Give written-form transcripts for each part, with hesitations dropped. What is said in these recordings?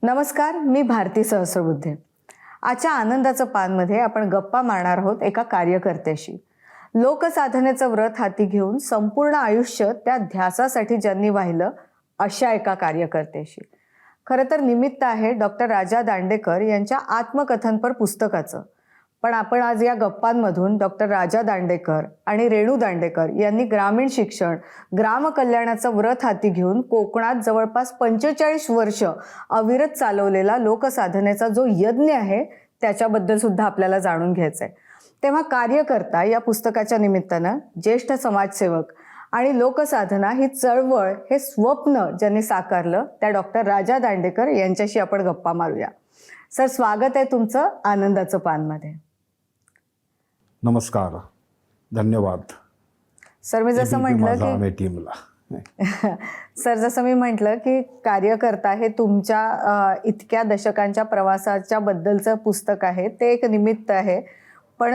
नमस्कार, मी भारती सहस्रबुद्धे. आजच्या आनंदाचं पानमध्ये आपण गप्पा मारणार आहोत एका कार्यकर्त्याशी. लोकसाधनेचं व्रत हाती घेऊन संपूर्ण आयुष्य त्या ध्यासासाठी ज्यांनी वाहिलं अशा एका कार्यकर्त्याशी. खरं तर निमित्त आहे डॉक्टर राजा दांडेकर यांच्या आत्मकथनपर पुस्तकाचं. पण आपण आज या गप्पांमधून डॉक्टर राजा दांडेकर आणि रेणू दांडेकर यांनी ग्रामीण शिक्षण, ग्रामकल्याणाचं व्रत हाती घेऊन कोकणात जवळपास 45 वर्ष अविरत चालवलेला लोकसाधनेचा जो यज्ञ आहे त्याच्याबद्दल सुद्धा आपल्याला जाणून घ्यायचं आहे. तेव्हा कार्यकर्ता या पुस्तकाच्या निमित्तानं ज्येष्ठ समाजसेवक आणि लोकसाधना ही चळवळ हे स्वप्न ज्यांनी साकारलं त्या डॉक्टर राजा दांडेकर यांच्याशी आपण गप्पा मारूया. सर, स्वागत आहे तुमचं आनंदाचं पानमध्ये. नमस्कार, धन्यवाद. सर, मी जसं म्हटलं की सर जसं मी म्हटलं की कार्यकर्ता हे तुमच्या इतक्या दशकांच्या प्रवासाच्या बद्दलचं पुस्तक आहे, ते एक निमित्त आहे. पण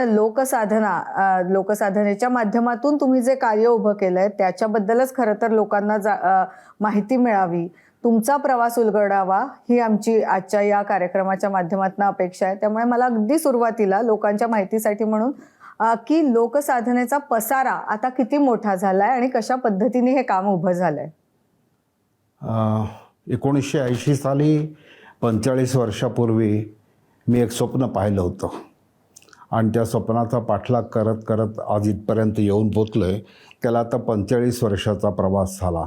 लोकसाधनेच्या माध्यमातून तुम्ही जे कार्य उभं केलंय त्याच्याबद्दलच खरं तर लोकांना माहिती मिळावी, तुमचा प्रवास उलगडावा ही आमची आजच्या या कार्यक्रमाच्या माध्यमातून अपेक्षा आहे. त्यामुळे मला अगदी सुरुवातीला लोकांच्या माहितीसाठी म्हणून की लोकसाधनेचा पसारा आता किती मोठा झालाय आणि कशा पद्धतीने हे काम उभं झालंय. 1980 साली 45 वर्षापूर्वी मी एक स्वप्न पाहिलं होतं आणि त्या स्वप्नाचा पाठलाग करत करत आज इथपर्यंत येऊन पोचलोय. त्याला आता 45 वर्षाचा प्रवास झाला.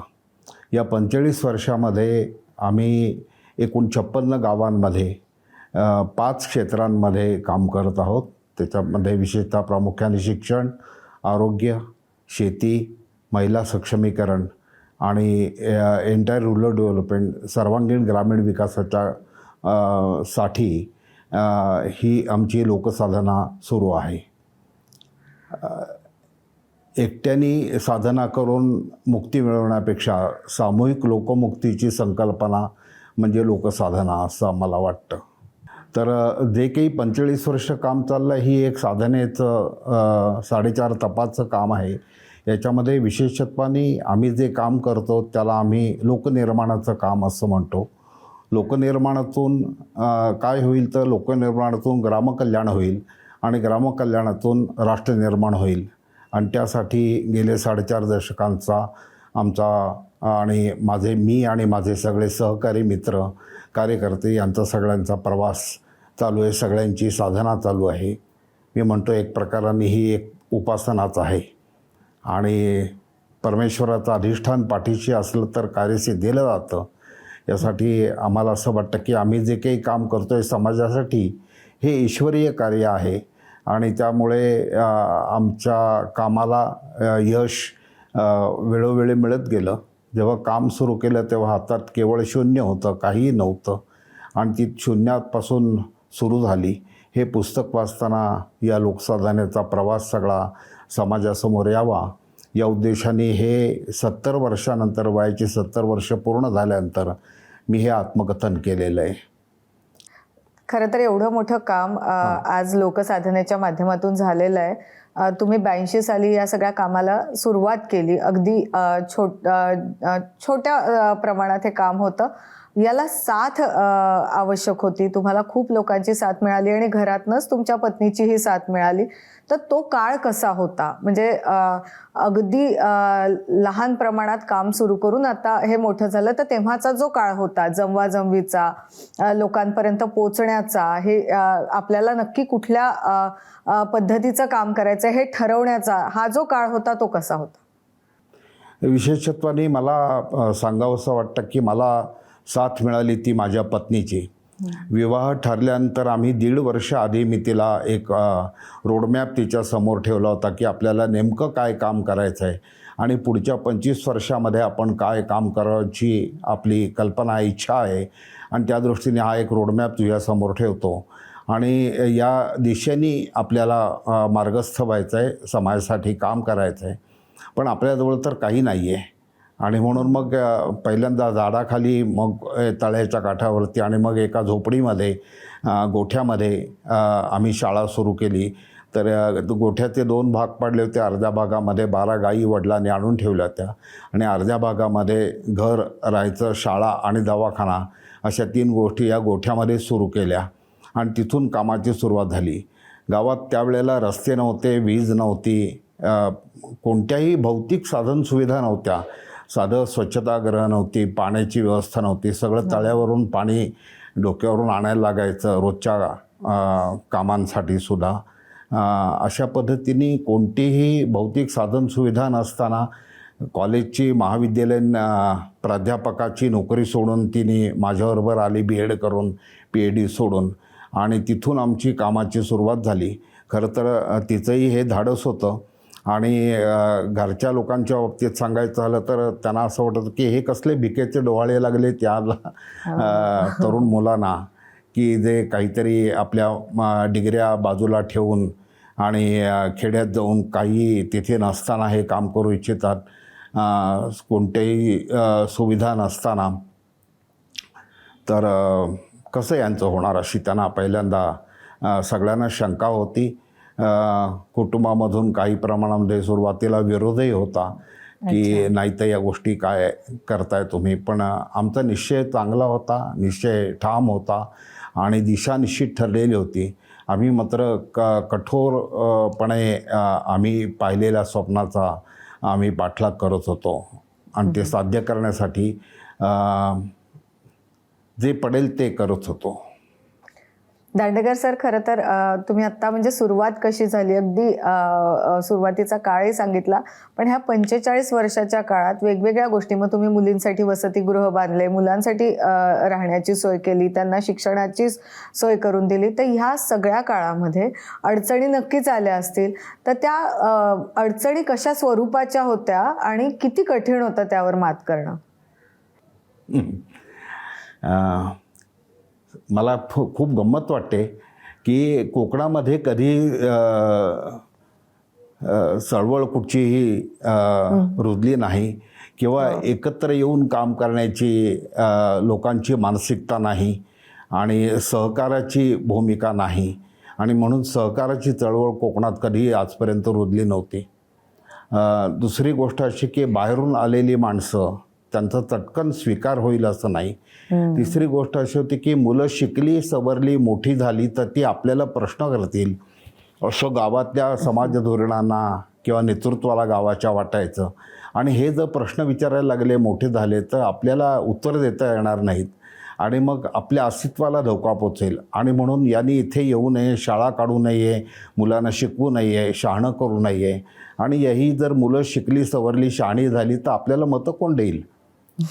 या 45 वर्षामध्ये आम्ही एकूण 56 गावांमध्ये 5 क्षेत्रांमध्ये काम करत आहोत. त्याच्यामध्ये विशेषतः प्रामुख्याने शिक्षण, आरोग्य, शेती, महिला सक्षमीकरण आणि एंटायर रुरल डेव्हलपमेंट, सर्वांगीण ग्रामीण विकासाच्या साठी ही आमची लोकसाधना सुरू आहे. एकट्याने साधना करून मुक्ती मिळवण्यापेक्षा सामूहिक लोकमुक्तीची संकल्पना म्हणजे लोकसाधना असं मला वाटतं. तर जे काही 45 वर्ष काम चाललं ही एक साधनेचं 4.5 तपाचं काम आहे. याच्यामध्ये विशेषत्वाने आम्ही जे काम करतो त्याला आम्ही लोकनिर्माणाचं काम असं म्हणतो. लोकनिर्माणातून काय होईल तर लोकनिर्माणातून ग्रामकल्याण होईल आणि ग्रामकल्याणातून राष्ट्रनिर्माण होईल. आणि त्यासाठी गेले 4.5 दशकांचा आमचा आणि मी आणि माझे सगळे सहकारी मित्र, कार्यकर्ते यांचा सगळ्यांचा प्रवास चालू आहे. सगळ्यांची साधना चालू आहे. मी म्हणतो एक प्रकाराने ही एक उपासनाच आहे आणि परमेश्वराचं अधिष्ठान पाठीशी असलं तर कार्यसिद्धीला जातं. यासाठी आम्हाला असं वाटतं की आम्ही जे काही काम करतो आहे समाजासाठी हे ईश्वरीय कार्य आहे आणि त्यामुळे आमच्या कामाला यश वेळोवेळी मिळत गेलं. जेव्हा काम सुरू केलं तेव्हा हातात केवळ शून्य होतं, काहीही नव्हतं आणि ती शून्यापासून सुरू झाली. हे पुस्तक वाचताना या लोकसाधनेचा प्रवास सगळा समाजासमोर यावा या उद्देशाने हे 70 वर्षानंतर, वयाची 70 वर्ष पूर्ण झाल्यानंतर मी हे आत्मकथन केलेलं आहे. खरं तर एवढं मोठं काम आज लोकसाधनेच्या माध्यमातून झालेलं आहे. तुम्ही 82 साली या सगळ्या कामाला सुरुवात केली. अगदी छोट्या प्रमाणात हे काम होतं. याला साथ आवश्यक होती. तुम्हाला खूप लोकांची साथ मिळाली आणि घरातनंच तुमच्या पत्नीचीही साथ मिळाली. तर तो काळ कसा होता? म्हणजे अगदी लहान प्रमाणात काम सुरू करून आता हे मोठं झालं, तर तेव्हाचा जो काळ होता जमवाजमवीचा, लोकांपर्यंत पोचण्याचा, हे आपल्याला नक्की कुठल्या पद्धतीचं काम करायचं हे ठरवण्याचा हा जो काळ होता तो कसा होता? विशेषत्वाने मला सांगावंसं वाटतं की मला साथ मिळाली ती माझ्या पत्नीची. विवाह ठरल्यानंतर आम्ही 1.5 वर्ष आधी मी तिला एक रोडमॅप तिच्या समोर ठेवला होता की आपल्याला नेमकं काय काम करायचं आहे आणि पुढच्या 25 वर्षामध्ये आपण काय काम करायची आपली कल्पना, इच्छा आहे आणि त्या दृष्टीने हा एक रोडमॅप तुझ्यासमोर ठेवतो आणि या दिशेने आपल्याला मार्गस्थ व्हायचं आहे, समाजासाठी काम करायचं आहे. पण आपल्याजवळ तर काही नाही आहे आणि म्हणून मग पहिल्यांदा झाडाखाली, मग तळ्याच्या काठावरती आणि मग एका झोपडीमध्ये, गोठ्यामध्ये आम्ही शाळा सुरू केली. तर गोठ्याचे 2 भाग पडले होते. अर्ध्या भागामध्ये 12 गायी वडिलांनी आणून ठेवल्या होत्या आणि अर्ध्या भागामध्ये घर, राहायचं, शाळा आणि दवाखाना अशा 3 गोष्टी या गोठ्यामध्ये सुरू केल्या आणि तिथून कामाची सुरुवात झाली. गावात त्यावेळेला रस्ते नव्हते, वीज नव्हती, कोणत्याही भौतिक साधनसुविधा नव्हत्या. साधं स्वच्छतागृह नव्हती, पाण्याची व्यवस्था नव्हती. सगळं तळ्यावरून पाणी डोक्यावरून आणायला लागायचं रोजच्या कामांसाठी सुद्धा. अशा पद्धतीने कोणतीही भौतिक साधनसुविधा नसताना कॉलेजची, महाविद्यालयीन प्राध्यापकाची नोकरी सोडून तिने माझ्याबरोबर आली BEd करून, PhD सोडून आणि तिथून आमची कामाची सुरुवात झाली. खरं तर तिचंही हे धाडस होतं आणि घरच्या लोकांच्या बाबतीत सांगायचं झालं तर त्यांना असं वाटतं की हे कसले भिकेचे डोहाळे लागले त्या तरुण मुलांना, की जे काहीतरी आपल्या डिग्र्या बाजूला ठेवून आणि खेड्यात जाऊन काही तिथे नसताना हे काम करू इच्छितात, कोणत्याही सुविधा नसताना. तर कसं यांचं होणार अशी त्यांना पहिल्यांदा सगळ्यांना शंका होती. कुटुंबामधून काही प्रमाणामध्ये सुरुवातीला विरोधही होता की नाही तर या गोष्टी काय करताय तुम्ही. पण आमचा निश्चय चांगला होता, निश्चय ठाम होता आणि दिशा निश्चित ठरलेली होती. आम्ही मात्र कठोरपणे आम्ही पाहिलेल्या स्वप्नाचा आम्ही पाठलाग करत होतो आणि ते साध्य करण्यासाठी जे पडेल ते करत होतो. दांडेकर सर, खरं तर तुम्ही आत्ता म्हणजे सुरुवात कशी झाली अगदी सुरुवातीचा काळही सांगितला, पण ह्या 45 वर्षाच्या काळात वेगवेगळ्या गोष्टी, मग तुम्ही मुलींसाठी वसतिगृह बांधले, मुलांसाठी राहण्याची सोय केली, त्यांना शिक्षणाची सोय करून दिली. तर ह्या सगळ्या काळामध्ये अडचणी नक्कीच आल्या असतील. तर त्या अडचणी कशा स्वरूपाच्या होत्या आणि किती कठीण होतं त्यावर मात करणं? मला खूप गंमत वाटते की कोकणामध्ये कधी चळवळ कुठचीही रुजली नाही किंवा एकत्र येऊन काम करण्याची लोकांची मानसिकता नाही आणि सहकाराची भूमिका नाही आणि म्हणून सहकाराची चळवळ कोकणात कधी आजपर्यंत रुजली नव्हती. दुसरी गोष्ट अशी की बाहेरून आलेली माणसं त्यांचा चटकन स्वीकार होईल असं नाही. तिसरी गोष्ट अशी होती की मुलं शिकली, सवरली, मोठी झाली तर ती आपल्याला प्रश्न करतील असं गावातल्या समाज धोरणांना किंवा नेतृत्वाला गावाच्या वाटायचं आणि हे जर प्रश्न विचारायला लागले, मोठे झाले तर आपल्याला उत्तर देता येणार नाहीत आणि मग आपल्या अस्तित्वाला धोका पोचेल आणि म्हणून यांनी इथे येऊ नये, शाळा काढू नये, मुलांना शिकवू नये, शहाणं करू नये आणि यही जर मुलं शिकली, सवरली, शहाणी झाली तर आपल्याला मतं कोण देईल,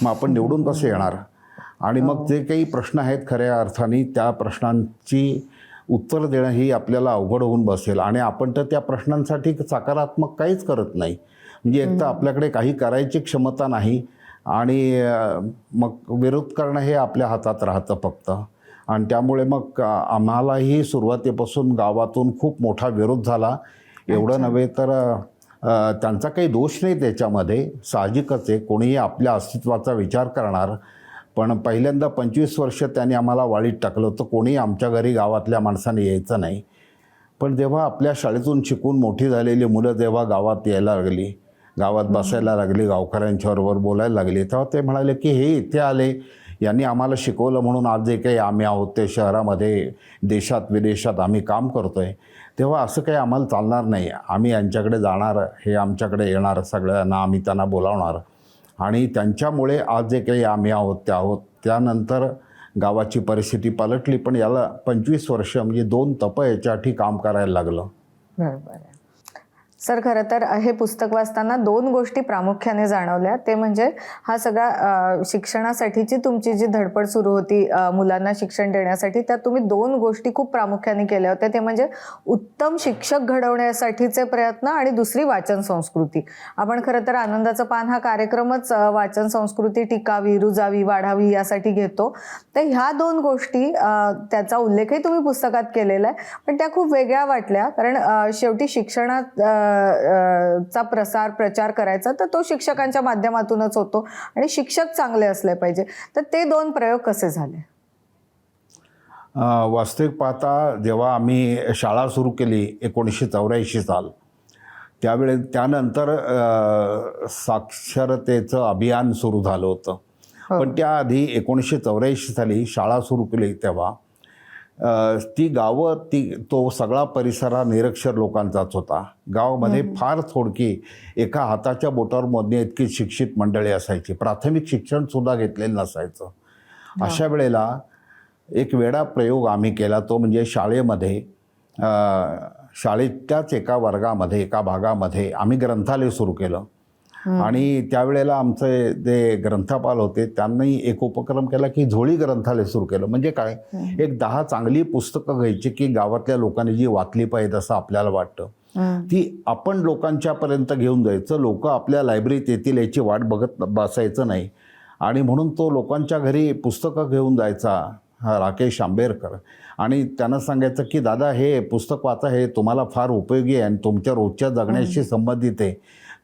मग आपण निवडून कसं येणार. आणि मग जे काही प्रश्न आहेत खऱ्या अर्थाने त्या प्रश्नांची उत्तर देणं ही आपल्याला अवघड होऊन बसेल आणि आपण तर त्या प्रश्नांसाठी सकारात्मक काहीच करत नाही. म्हणजे एक तर आपल्याकडे काही करायची क्षमता नाही आणि मग विरोध करणं हे आपल्या हातात राहतं फक्त. आणि त्यामुळे मग आम्हालाही सुरुवातीपासून गावातून खूप मोठा विरोध झाला. एवढं नव्हे तर त्यांचा काही दोष नाही त्याच्यामध्ये, साहजिकच आहे, कोणीही आपल्या अस्तित्वाचा विचार करणार. पण पहिल्यांदा 25 वर्ष त्यांनी आम्हाला वाळीत टाकलं होतं, कोणी आमच्या घरी गावातल्या माणसाने यायचं नाही. पण जेव्हा आपल्या शाळेतून शिकून मोठी झालेली मुलं जेव्हा गावात यायला लागली, गावात बसायला लागली, गावकऱ्यांच्याबरोबर बोलायला लागली, तेव्हा ते म्हणाले की हे इथे आले, यांनी आम्हाला शिकवलं म्हणून आज जे काही आम्ही आहोत ते शहरामध्ये, देशात विदेशात आम्ही काम करतो आहे, तेव्हा असं काही आम्हाला चालणार नाही. आम्ही यांच्याकडे जाणार, हे आमच्याकडे येणार, सगळ्यांना आम्ही त्यांना बोलावणार आणि त्यांच्यामुळे आज जे काही आम्ही आहोत ते आहोत. त्यानंतर गावाची परिस्थिती पलटली, पण याला 25 वर्ष म्हणजे 2 तप याच्यासाठी काम करायला लागलं. बरोबर आहे सर. खरं तर हे पुस्तक वाचताना 2 गोष्टी प्रामुख्याने जाणवल्या. ते म्हणजे हा सगळा शिक्षणासाठीची तुमची जी धडपड सुरू होती मुलांना शिक्षण देण्यासाठी, त्यात तुम्ही 2 गोष्टी खूप प्रामुख्याने केल्या होत्या. ते म्हणजे उत्तम शिक्षक घडवण्यासाठीचे प्रयत्न आणि दुसरी वाचन संस्कृती. आपण खरं तर आनंदाचं पान हा कार्यक्रमच वाचन संस्कृती टिकावी, रुजावी, वाढावी यासाठी घेतो. तर ह्या 2 गोष्टी त्याचा उल्लेखही तुम्ही पुस्तकात केलेला आहे, पण त्या खूप वेगळ्या वाटल्या. कारण शेवटी शिक्षणात चा प्रचार करायचा तर तो शिक्षकांच्या माध्यमातूनच होतो आणि शिक्षक चांगले असले पाहिजे. तर ते 2 प्रयोग कसे झाले? वास्तविक पाहता जेव्हा आम्ही शाळा सुरू केली 1984 साल, त्यानंतर साक्षरतेचं अभियान सुरू झालं होतं. पण त्याआधी 1984 साली शाळा सुरू केली तेव्हा ती गावं तो सगळा परिसर हा निरक्षर लोकांचाच होता. गावामध्ये फार थोडकी एका हाताच्या बोटावर मोजणे इतकी शिक्षित मंडळी असायची. प्राथमिक शिक्षणसुद्धा घेतलेलं नसायचं. अशा वेळेला एक वेगळा प्रयोग आम्ही केला, तो म्हणजे शाळेमध्ये शाळेच्याच एका वर्गामध्ये एका भागामध्ये आम्ही ग्रंथालय सुरू केलं. आणि त्यावेळेला आमचे जे ग्रंथपाल होते त्यांनी एक उपक्रम केला की झोळी ग्रंथालय सुरू केलं. म्हणजे काय, एक 10 चांगली पुस्तकं घ्यायची की गावातल्या लोकांनी जी वाचली पाहिजे असं आपल्याला वाटतं, ती आपण लोकांच्यापर्यंत घेऊन जायचं. लोक आपल्या लायब्ररीत येतील याची वाट बघत बसायचं नाही. आणि म्हणून तो लोकांच्या घरी पुस्तकं घेऊन जायचा, राकेश आंबेडकर, आणि त्यांना सांगायचं की दादा हे पुस्तक वाचा, हे तुम्हाला फार उपयोगी आहे आणि तुमच्या रोजच्या जगण्याशी संबंधित आहे.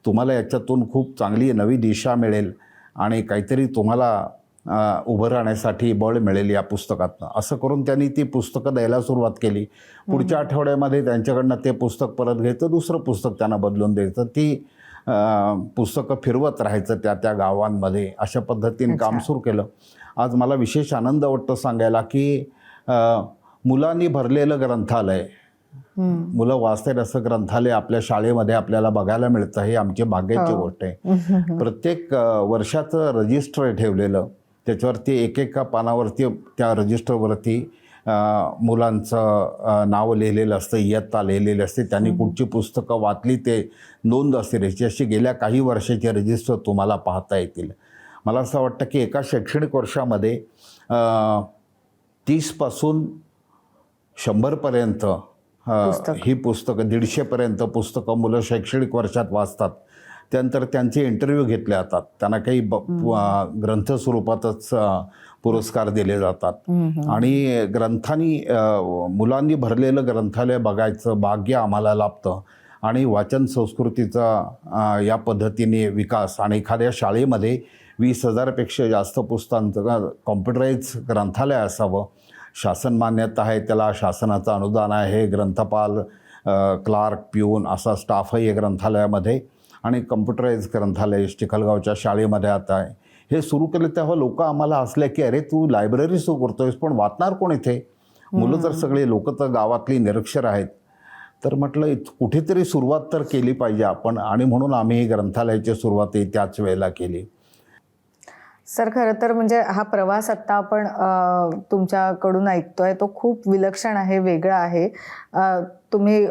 तुम्हाला याच्यातून खूप चांगली नवी दिशा मिळेल आणि काहीतरी तुम्हाला उभं राहण्यासाठी बळ मिळेल या पुस्तकातनं. असं करून त्यांनी ती पुस्तकं द्यायला सुरुवात केली. पुढच्या आठवड्यामध्ये त्यांच्याकडनं ते पुस्तक परत घ्यायचं, दुसरं पुस्तक त्यांना बदलून द्यायचं. ती पुस्तकं फिरवत राहायचं त्या गावांमध्ये. अशा पद्धतीने काम सुरू केलं. आज मला विशेष आनंद वाटतो सांगायला की मुलांनी भरलेलं ग्रंथालय, मुलं वाचतात असं ग्रंथालय आपल्या शाळेमध्ये आपल्याला बघायला मिळतं. हे आमची भाग्याची गोष्ट आहे. प्रत्येक वर्षाचं रजिस्टर ठेवलेलं, त्याच्यावरती एकेका पानावरती त्या रजिस्टरवरती मुलांचं नाव लिहिलेलं असतं, इयत्ता लिहिलेली असते, त्यांनी कुठची पुस्तकं वाचली ते नोंद असते. त्याची अशी गेल्या काही वर्षाचे रजिस्टर तुम्हाला पाहता येतील. मला असं वाटतं की एका शैक्षणिक वर्षामध्ये 30 पासून 100पर्यंत ही पुस्तकं, 150पर्यंत पुस्तकं मुलं शैक्षणिक वर्षात वाचतात. त्यानंतर त्यांचे इंटरव्ह्यू घेतले जातात, त्यांना काही ग्रंथ स्वरूपातच पुरस्कार दिले जातात. आणि मुलांनी भरलेलं ग्रंथालय बघायचं भाग्य आम्हाला लाभतं. आणि वाचन संस्कृतीचा या पद्धतीने विकास, आणि एखाद्या शाळेमध्ये 20,000पेक्षा जास्त पुस्तकांचं कॉम्प्युटराईज ग्रंथालय असावं. शासन मान्यता आहे त्याला, शासनाचं अनुदान आहे, ग्रंथपाल, क्लार्क, पिऊन असा स्टाफ आहे या ग्रंथालयामध्ये. आणि कम्प्युटराईज ग्रंथालय चिखलगावच्या शाळेमध्ये आता आहे. हे सुरू केलं तेव्हा लोक आम्हाला हसले की अरे तू लायब्ररी सुरू करतोयस, पण वाचणार कोण इथे? मुलं तर सगळे लोक तर गावातली निरक्षर आहेत. तर म्हटलं कुठेतरी सुरुवात तर केली पाहिजे आपण, आणि म्हणून आम्ही ही ग्रंथालयाची सुरुवात त्याच वेळेला केली. सर, खरं तर म्हणजे हा प्रवास आत्ता आपण तुमच्याकडून ऐकतोय तो खूप विलक्षण आहे, वेगळा आहे. तुम्ही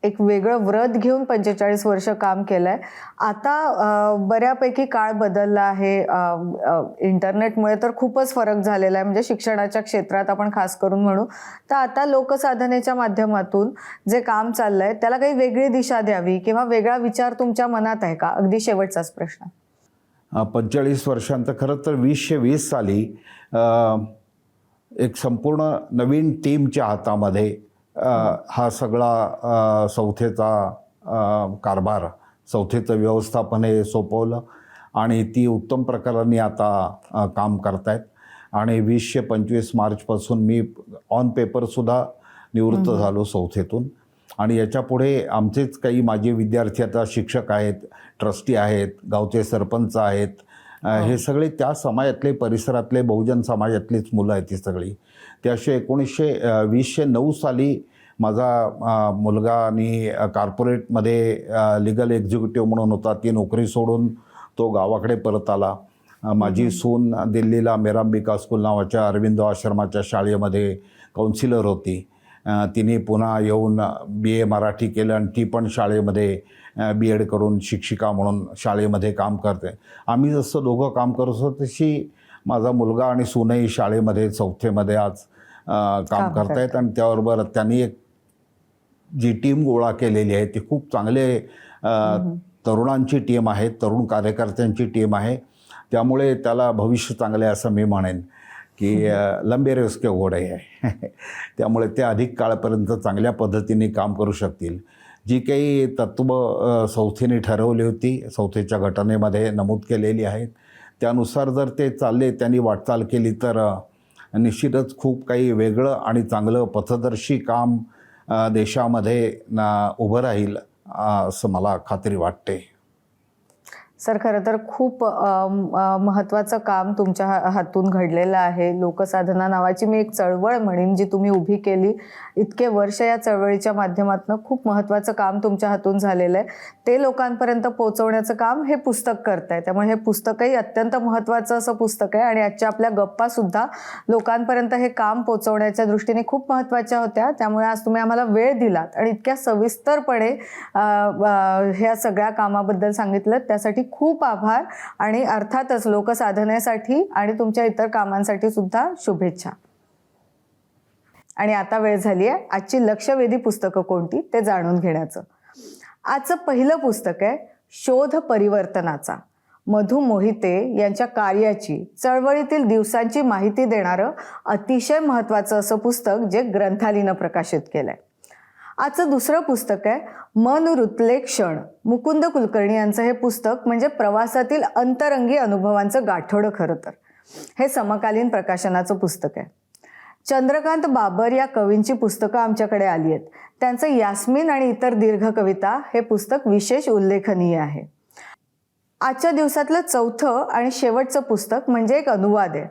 एक वेगळं व्रत घेऊन 45 वर्ष काम केलंय. आता बऱ्यापैकी काळ बदलला आहे. इंटरनेटमुळे तर खूपच फरक झालेला आहे, म्हणजे शिक्षणाच्या क्षेत्रात आपण खास करून म्हणू तर आता लोकसाधनेच्या माध्यमातून जे काम चाललंय त्याला काही वेगळी दिशा द्यावी किंवा वेगळा विचार तुमच्या मनात आहे का? अगदी शेवटचाच प्रश्न. 45 वर्षांत खरं तर 2020 साली एक संपूर्ण नवीन टीमच्या हातामध्ये हा सगळा संस्थेचा कारभार, संस्थेचं व्यवस्थापन हे सोपवलं आणि ती उत्तम प्रकाराने आता काम करतायत. आणि 20-25 मार्चपासून मी ऑन पेपरसुद्धा निवृत्त झालो संस्थेतून. आणि याच्यापुढे आमचेच काही माझे विद्यार्थी आता शिक्षक आहेत, ट्रस्टी आहेत, गावचे सरपंच आहेत. हे सगळे त्या समाजातले, परिसरातले, बहुजन समाजातलीच मुलं आहेत. ती सगळी त्याशिवाय 1929 साली माझा मुलगा आणि कॉर्पोरेटमध्ये लीगल एक्झिक्युटिव्ह म्हणून होता. ती नोकरी सोडून तो गावाकडे परत आला. माझी सून दिल्लीला मेरांबिका स्कूल नावाच्या अरविंद आश्रमाच्या शाळेमध्ये काउन्सिलर होती. तिने पुन्हा येऊन BA मराठी केलं आणि ती पण शाळेमध्ये B.Ed करून शिक्षिका म्हणून शाळेमध्ये काम करते. आम्ही जसं दोघं काम करत होतो तशी माझा मुलगा आणि सूनही शाळेमध्ये, संस्थेमध्ये आज काम करतायत. आणि त्याबरोबर त्यांनी एक जी टीम गोळा केलेली आहे ती खूप चांगले तरुणांची टीम आहे, तरुण कार्यकर्त्यांची टीम आहे. त्यामुळे त्याला भविष्य चांगले असं मी म्हणेन की लंबे रेस के घोडे आहे. त्यामुळे ते अधिक काळपर्यंत चांगल्या पद्धतीने काम करू शकतील. जी काही तत्त्व संस्थेने ठरवली होती, संस्थेच्या घटनेमध्ये नमूद केलेली आहेत, त्यानुसार जर ते चालले, त्यांनी वाटचाल केली तर निश्चितच खूप काही वेगळं आणि चांगलं पथदर्शी काम देशामध्ये उभं राहील असं मला खात्री वाटते. सर, खरं तर खूप महत्त्वाचं काम तुमच्या हातून घडलेलं आहे. लोकसाधना नावाची मी एक चळवळ म्हणेन जी तुम्ही उभी केली. इतके वर्ष या चळवळीच्या माध्यमातून खूप महत्त्वाचं काम तुमच्या हातून झालेलं आहे. ते लोकांपर्यंत पोहोचवण्याचं काम हे पुस्तक करतंय. त्यामुळे हे पुस्तकही अत्यंत महत्त्वाचं असं पुस्तक आहे आणि आजच्या आपल्या गप्पासुद्धा लोकांपर्यंत हे काम पोहोचवण्याच्या दृष्टीने खूप महत्त्वाच्या होत्या. त्यामुळे आज तुम्ही आम्हाला वेळ दिलात आणि इतक्या सविस्तरपणे ह्या सगळ्या कामाबद्दल सांगितलं, त्यासाठी खूप आभार. आणि अर्थातच लोकसाधनेसाठी आणि तुमच्या इतर कामांसाठी सुद्धा शुभेच्छा. आणि आता वेळ झाली आहे आजची लक्षवेधी पुस्तकं कोणती ते जाणून घेण्याचं. आजचं पहिलं पुस्तक आहे शोध परिवर्तनाचा. मधु मोहिते यांच्या कार्याची, चळवळीतील दिवसांची माहिती देणारं अतिशय महत्त्वाचं असं पुस्तक जे ग्रंथालीनं प्रकाशित केलंय. आजचं दुसरं पुस्तक आहे मन रुतले क्षण. मुकुंद कुलकर्णी यांचं हे पुस्तक म्हणजे प्रवासातील अंतरंगी अनुभवांचं गाठोडं. खरं तर हे समकालीन प्रकाशनाचं पुस्तक आहे. चंद्रकांत बाबर या कवींची पुस्तकं आमच्याकडे आली आहेत. त्यांचं यास्मीन आणि इतर दीर्घ कविता हे पुस्तक विशेष उल्लेखनीय आहे. आजच्या दिवसातलं चौथं आणि शेवटचं पुस्तक म्हणजे एक अनुवाद आहे.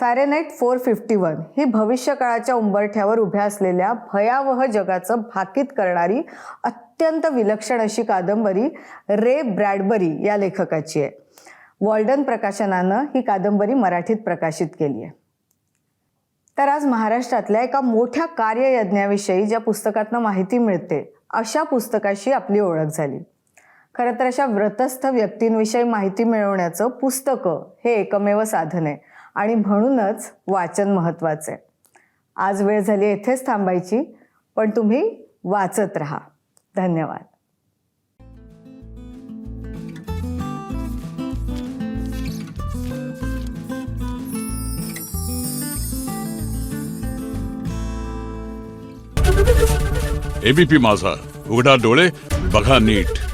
फॅरेनहाइट 451 ही भविष्यकाळाच्या उंबरठ्यावर उभ्या असलेल्या भयावह जगाचं भाकीत करणारी अत्यंत विलक्षण अशी कादंबरी रे ब्रॅडबरी या लेखकाची आहे. वॉल्डन प्रकाशनानं ही कादंबरी मराठीत प्रकाशित केली आहे. तर आज महाराष्ट्रातल्या एका मोठ्या कार्ययज्ञाविषयी ज्या पुस्तकातनं माहिती मिळते अशा पुस्तकाशी आपली ओळख झाली. खरं तर अशा व्रतस्थ व्यक्तींविषयी माहिती मिळवण्याचं पुस्तकं हे एकमेव साधन आहे आणि म्हणूनच वाचन महत्त्वाचं आहे. आज वेळ झाली येथेच थांबायची, पण तुम्ही वाचत राहा. धन्यवाद. एबीपी माझा, उघडा डोळे बघा नीट.